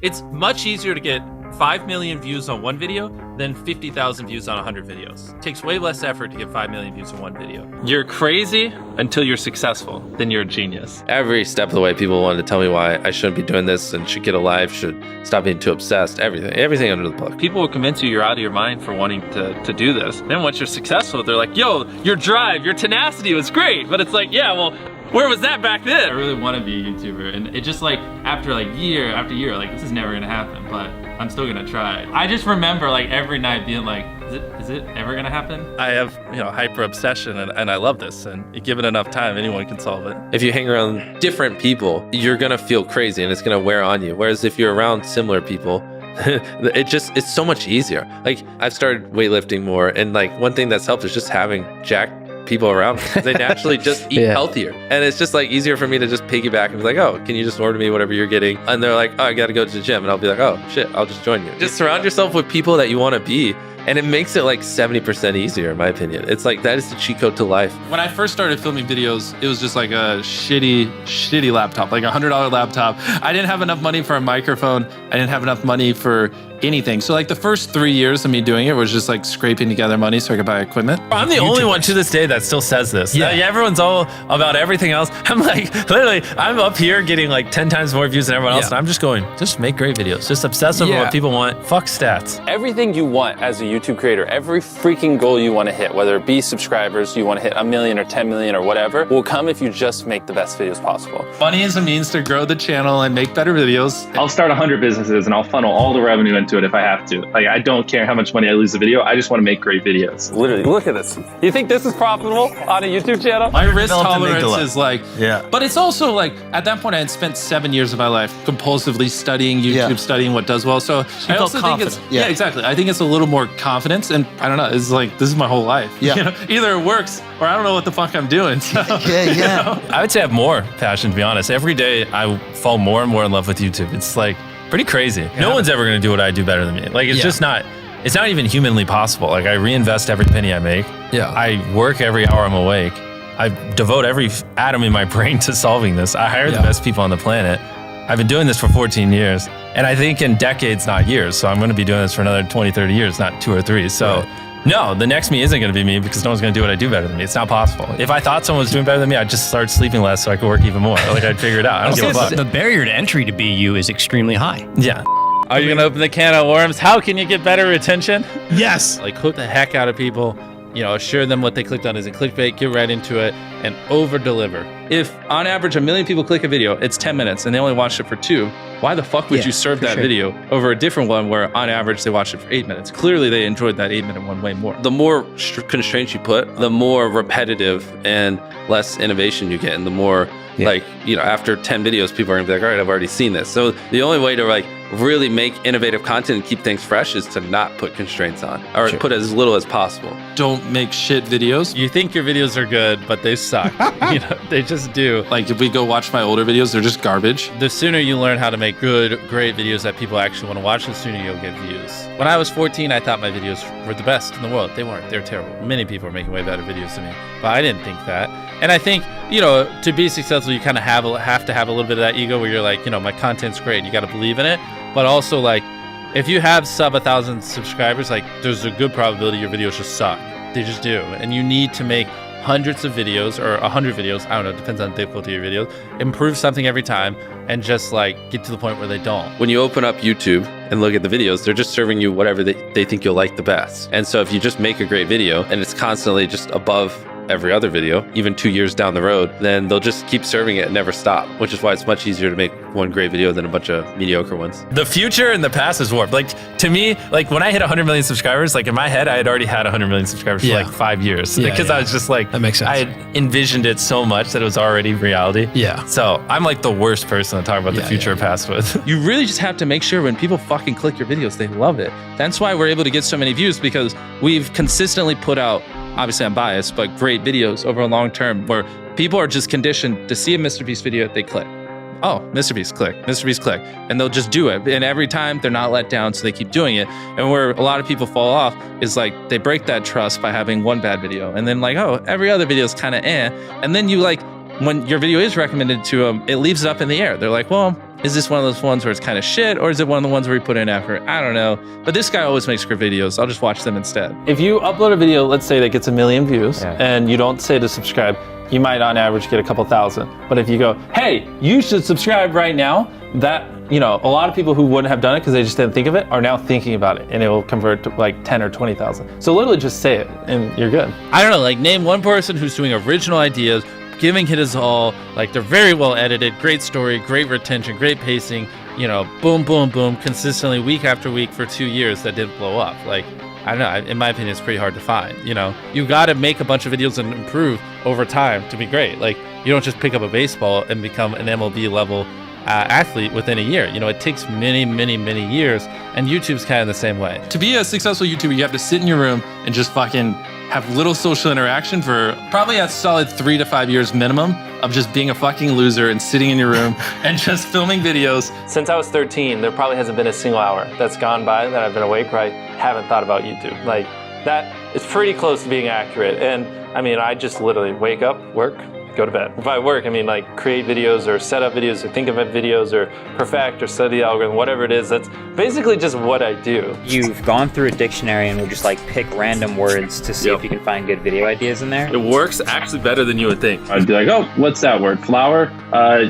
It's much easier to get 5 million views on one video than 50,000 views on 100 videos. It takes way less effort to get 5 million views on one video. You're crazy until you're successful, then you're a genius. Every step of the way, people wanted to tell me why I shouldn't be doing this and should get a life, should stop being too obsessed, everything under the book. People will convince you you're out of your mind for wanting to do this. Then once you're successful, they're like, yo, your drive, your tenacity was great. But it's like, yeah, well, where was that back then? I really want to be a YouTuber, and it just like, after like year after year, like this is never gonna happen, but I'm still gonna try. I just remember like every night being like, is it ever gonna happen? I have, hyper obsession, and I love this, and given enough time, anyone can solve it. If you hang around different people, you're gonna feel crazy and it's gonna wear on you. Whereas if you're around similar people, it's so much easier. Like I've started weightlifting more, and like one thing that's helped is just having jacked people around me. They naturally just eat healthier. And it's just like easier for me to just piggyback and be like, oh, can you just order me whatever you're getting? And they're like, oh, I gotta go to the gym. And I'll be like, oh shit, I'll just join you. Just surround yourself with people that you wanna be. And it makes it like 70% easier, in my opinion. It's like, that is the cheat code to life. When I first started filming videos, it was just like a shitty laptop, like $100 laptop. I didn't have enough money for a microphone. I didn't have enough money for anything. So like the first 3 years of me doing it was just like scraping together money so I could buy equipment. I'm the only one to this day that still says this. Yeah. Everyone's all about everything else. I'm like, literally, I'm up here getting like 10 times more views than everyone else. And I'm just going, just make great videos. Just obsess over what people want. Fuck stats. Everything you want as a YouTube creator, every freaking goal you want to hit, whether it be subscribers, you want to hit 1 million or 10 million or whatever, will come if you just make the best videos possible. Money is a means to grow the channel and make better videos. I'll start 100 businesses and I'll funnel all the revenue into it if I have to. Like, I don't care how much money I lose a video. I just want to make great videos. Literally, look at this. You think this is profitable on a YouTube channel? My risk tolerance is like, but it's also like, at that point I had spent 7 years of my life compulsively studying YouTube, studying what does well. So I also think it's, exactly. I think it's a little more confidence, and I don't know, it's like, this is my whole life. Either it works or I don't know what the fuck I'm doing. So, I would say I have more passion, to be honest. Every day I fall more and more in love with YouTube. It's like pretty crazy. No one's ever gonna do what I do better than me. Like it's just not, it's not even humanly possible. Like I reinvest every penny I make. I work every hour I'm awake. I devote every atom in my brain to solving this. I hire the best people on the planet. I've been doing this for 14 years, and I think in decades, not years. So I'm gonna be doing this for another 20, 30 years, not 2 or 3. So no, the next me isn't gonna be me because no one's gonna do what I do better than me. It's not possible. If I thought someone was doing better than me, I'd just start sleeping less so I could work even more. Like I'd figure it out. I don't give a fuck. The barrier to entry to be you is extremely high. Yeah. Are you gonna open the can of worms? How can you get better retention? Yes. Like hook the heck out of people, assure them what they clicked on isn't clickbait, get right into it, and over deliver. If on average 1 million people click a video, it's 10 minutes and they only watched it for 2, why the fuck would you serve that video over a different one where on average they watched it for 8 minutes? Clearly they enjoyed that 8-minute one way more. The more constraints you put, the more repetitive and less innovation you get, and the more after 10 videos, people are gonna be like, all right, I've already seen this. So the only way to like really make innovative content and keep things fresh is to not put constraints on, or put as little as possible. Don't make shit videos. You think your videos are good, but they suck. They just do. Like if we go watch my older videos, they're just garbage. The sooner you learn how to make good, great videos that people actually want to watch, the sooner you'll get views. When I was 14, I thought my videos were the best in the world. They weren't. They're terrible. Many people are making way better videos than me, but I didn't think that. And I think, to be successful, you kind of have to have a little bit of that ego where you're like, my content's great. You got to believe in it. But also, like, if you have sub 1,000 subscribers, like, there's a good probability your videos just suck. They just do. And you need to make hundreds of videos or 100 videos. I don't know. It depends on the difficulty of your videos. Improve something every time and just, like, get to the point where they don't. When you open up YouTube and look at the videos, they're just serving you whatever they think you'll like the best. And so if you just make a great video and it's constantly just above every other video, even 2 years down the road, then they'll just keep serving it and never stop, which is why it's much easier to make one great video than a bunch of mediocre ones. The future and the past is warped. Like, to me, like when I hit 100 million subscribers, like in my head, I had already had 100 million subscribers for like 5 years. Because I was just like, that makes sense. I had envisioned it so much that it was already reality. So I'm like the worst person to talk about the future or past with. You really just have to make sure when people fucking click your videos, they love it. That's why we're able to get so many views, because we've consistently put out, obviously I'm biased, but great videos over a long term where people are just conditioned to see a Mrbeast video, they click. Oh, Mrbeast, click, Mrbeast, click. And they'll just do it. And every time they're not let down, so they keep doing it. And where a lot of people fall off is like, they break that trust by having one bad video. And then like, oh, every other video is kind of And then you like when your video is recommended to them, it leaves it up in the air. They're like, well, is this one of those ones where it's kind of shit, or is it one of the ones where you put in effort? I don't know. But this guy always makes great videos. I'll just watch them instead. If you upload a video, let's say that gets 1 million views, and you don't say to subscribe, you might on average get a couple thousand. But if you go, hey, you should subscribe right now, that, you know, a lot of people who wouldn't have done it because they just didn't think of it are now thinking about it, and it will convert to like 10 or 20,000. So literally just say it and you're good. I don't know, like name one person who's doing original ideas, giving it his all, like they're very well edited, great story, great retention, great pacing, you know, boom, boom, boom, consistently week after week for 2 years that didn't blow up. Like, I don't know, in my opinion, it's pretty hard to find, you know? You gotta make a bunch of videos and improve over time to be great. Like, you don't just pick up a baseball and become an MLB level athlete within a year. You know, it takes many, many, many years, and YouTube's kind of the same way. To be a successful YouTuber, you have to sit in your room and just fucking have little social interaction for probably a solid 3 to 5 years minimum of just being a fucking loser and sitting in your room and just filming videos. Since I was 13, there probably hasn't been a single hour that's gone by that I've been awake where I haven't thought about YouTube. Like, that is pretty close to being accurate. And I mean, I just literally wake up, work, go to bed. By work, I mean like create videos or set up videos or think of videos or perfect or study the algorithm, whatever it is. That's basically just what I do. You've gone through a dictionary and will just like pick random words to see if you can find good video ideas in there. It works actually better than you would think. I'd be like, oh, what's that word? Flower?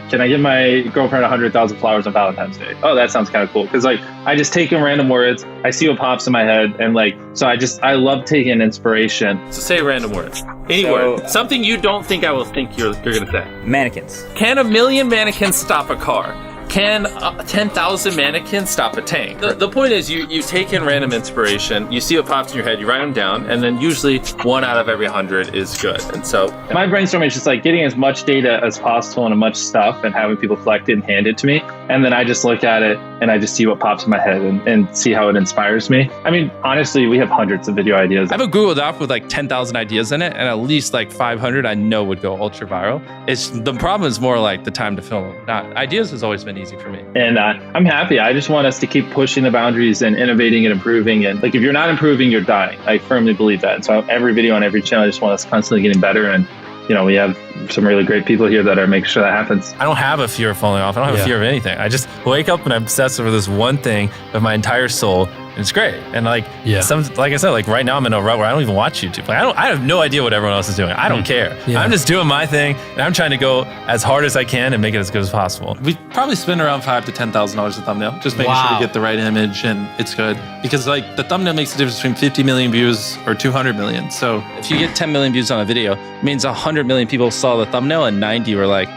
Can I give my girlfriend 100,000 flowers on Valentine's Day? Oh, that sounds kind of cool. Because like, I just take in random words, I see what pops in my head, and like, so I love taking inspiration. So say random words. Any word. Something you don't think I will think you're gonna say. Mannequins. Can 1 million mannequins stop a car? Can 10,000 mannequins stop a tank? The point is you take in random inspiration, you see what pops in your head, you write them down, and then usually 1 out of every 100 is good. And so my brainstorming is just like getting as much data as possible and as much stuff and having people collect it and hand it to me. And then I just look at it and I just see what pops in my head and see how it inspires me. I mean, honestly, we have hundreds of video ideas. I have a Google Doc with like 10,000 ideas in it, and at least like 500 I know would go ultra viral. The problem is more like the time to film them. Ideas has always been easy for me. And I'm happy. I just want us to keep pushing the boundaries and innovating and improving. And like, if you're not improving, you're dying. I firmly believe that. And so every video on every channel, I just want us constantly getting better. And, you know, we have some really great people here that are making sure that happens. I don't have a fear of falling off. I don't have a fear of anything. I just wake up and I'm obsessed over this one thing with my entire soul. And it's great. And like, like I said, like right now I'm in a rut where I don't even watch YouTube. Like I have no idea what everyone else is doing. I don't care. I'm just doing my thing, and I'm trying to go as hard as I can and make it as good as possible. We probably spend around $5,000 to $10,000 a thumbnail, just making sure we get the right image and it's good. Because like the thumbnail makes the difference between 50 million views or 200 million. So if you get 10 million views on a video, it means 100 million people saw the thumbnail and 90 were like,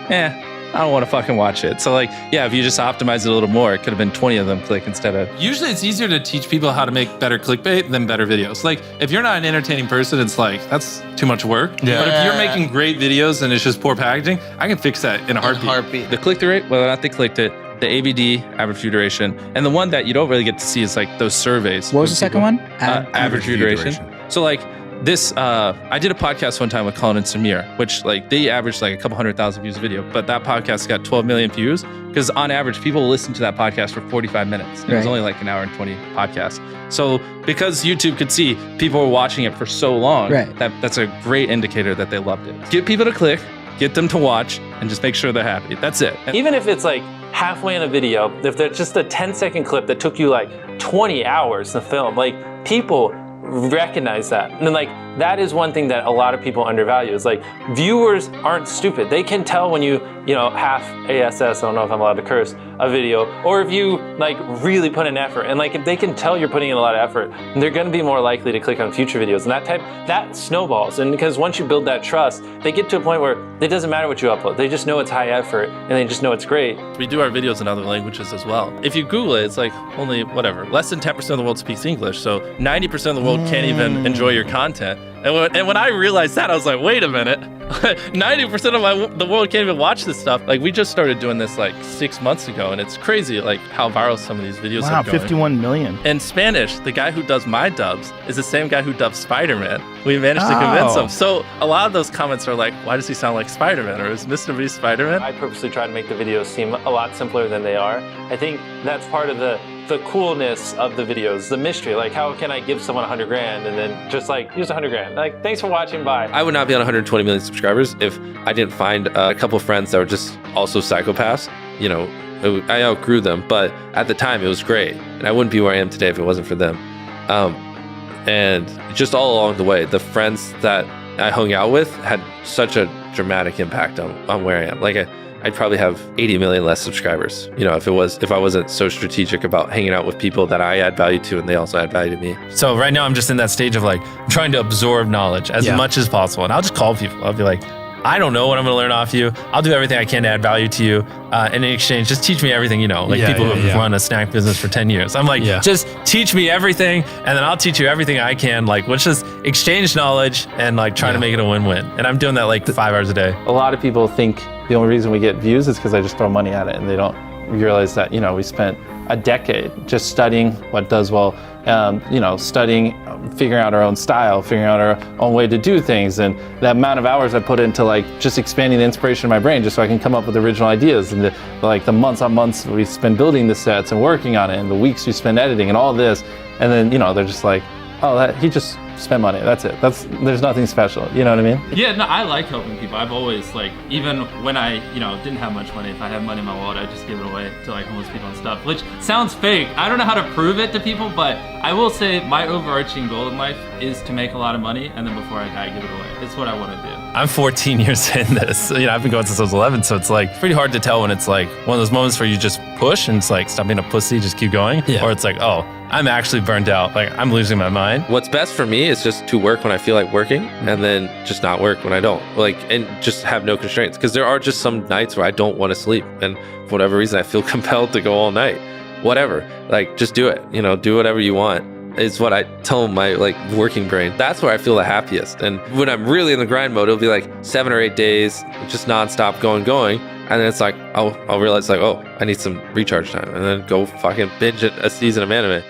I don't want to fucking watch it. So like, yeah, if you just optimize it a little more, it could have been 20 of them click instead of... Usually it's easier to teach people how to make better clickbait than better videos. Like, if you're not an entertaining person, it's like, that's too much work. Yeah. But if you're making great videos and it's just poor packaging, I can fix that in a heartbeat. The click-through rate, whether or not they clicked it, the AVD, average view duration, and the one that you don't really get to see is like those surveys. What was the second one? Average view duration. So like, this, I did a podcast one time with Colin and Samir, which like they averaged like a couple 100,000 views a video, but that podcast got 12 million views because on average, people listen to that podcast for 45 minutes. It was only like an hour and 20 podcast. So because YouTube could see people were watching it for so long, that's a great indicator that they loved it. Get people to click, get them to watch, and just make sure they're happy. That's it. Even if it's like halfway in a video, if there's just a 10-second clip that took you like 20 hours to film, like people recognize that. And then like, that is one thing that a lot of people undervalue is like, viewers aren't stupid. They can tell when you half ASS, I don't know if I'm allowed to curse, a video, or if you like really put in effort. And like, if they can tell you're putting in a lot of effort, they're gonna be more likely to click on future videos. And that snowballs. And because once you build that trust, they get to a point where it doesn't matter what you upload. They just know it's high effort and they just know it's great. We do our videos in other languages as well. If you Google it, it's like only less than 10% of the world speaks English. So 90% of the world can't even enjoy your content. And when I realized that, I was like, wait a minute, 90% of the world can't even watch this stuff. Like, we just started doing this like 6 months ago, and it's crazy like how viral some of these videos are going. 51 million. In Spanish, the guy who does my dubs is the same guy who dubs Spider-Man. We managed to convince him. So a lot of those comments are like, why does he sound like Spider-Man? Or is Mrbeast Spider-Man? I purposely try to make the videos seem a lot simpler than they are. I think that's part of the the coolness of the videos, the mystery. Like, how can I give someone 100 grand and then just like, here's 100 grand. Like, thanks for watching, bye. I would not be on 120 million subscribers if I didn't find a couple friends that were just also psychopaths. You know, I outgrew them, but at the time it was great. And I wouldn't be where I am today if it wasn't for them. And just all along the way, the friends that I hung out with had such a dramatic impact on where I am. Like I'd probably have 80 million less subscribers, you know, if I wasn't so strategic about hanging out with people that I add value to and they also add value to me. So right now I'm just in that stage of like trying to absorb knowledge as much as possible. And I'll just call people. I'll be like, I don't know what I'm going to learn off you. I'll do everything I can to add value to you. And in exchange, just teach me everything you know. Like people who have run a snack business for 10 years. I'm like, just teach me everything, and then I'll teach you everything I can. Like, let's just exchange knowledge and like try to make it a win-win. And I'm doing that like 5 hours a day. A lot of people think the only reason we get views is because I just throw money at it, and they don't realize that, you know, we spent a decade just studying what does well, you know, studying, figuring out our own style, figuring out our own way to do things, and the amount of hours I put into like just expanding the inspiration in my brain just so I can come up with original ideas, and the months on months we spend building the sets and working on it, and the weeks we spend editing and all this, and then, you know, they're just like, oh, he just spent money. That's it. There's nothing special. You know what I mean? Yeah, no, I like helping people. I've always like, even when I, you know, didn't have much money, if I had money in my wallet, I'd just give it away to like homeless people and stuff, which sounds fake. I don't know how to prove it to people, but I will say my overarching goal in life is to make a lot of money, and then before I die, give it away. It's what I want to do. I'm 14 years in this. You know, I've been going since I was 11, so it's like pretty hard to tell when it's like one of those moments where you just push and it's like, stop being a pussy, just keep going. Or it's like, oh, I'm actually burnt out. Like, I'm losing my mind. What's best for me is just to work when I feel like working, and then just not work when I don't. Like, and just have no constraints. Because there are just some nights where I don't want to sleep, and for whatever reason, I feel compelled to go all night. Whatever. Like, just do it. You know, do whatever you want. Is what I tell my like working brain. That's where I feel the happiest. And when I'm really in the grind mode, it'll be like 7 or 8 days, just nonstop going. And then it's like, I'll realize like, oh, I need some recharge time, and then go fucking binge a season of anime.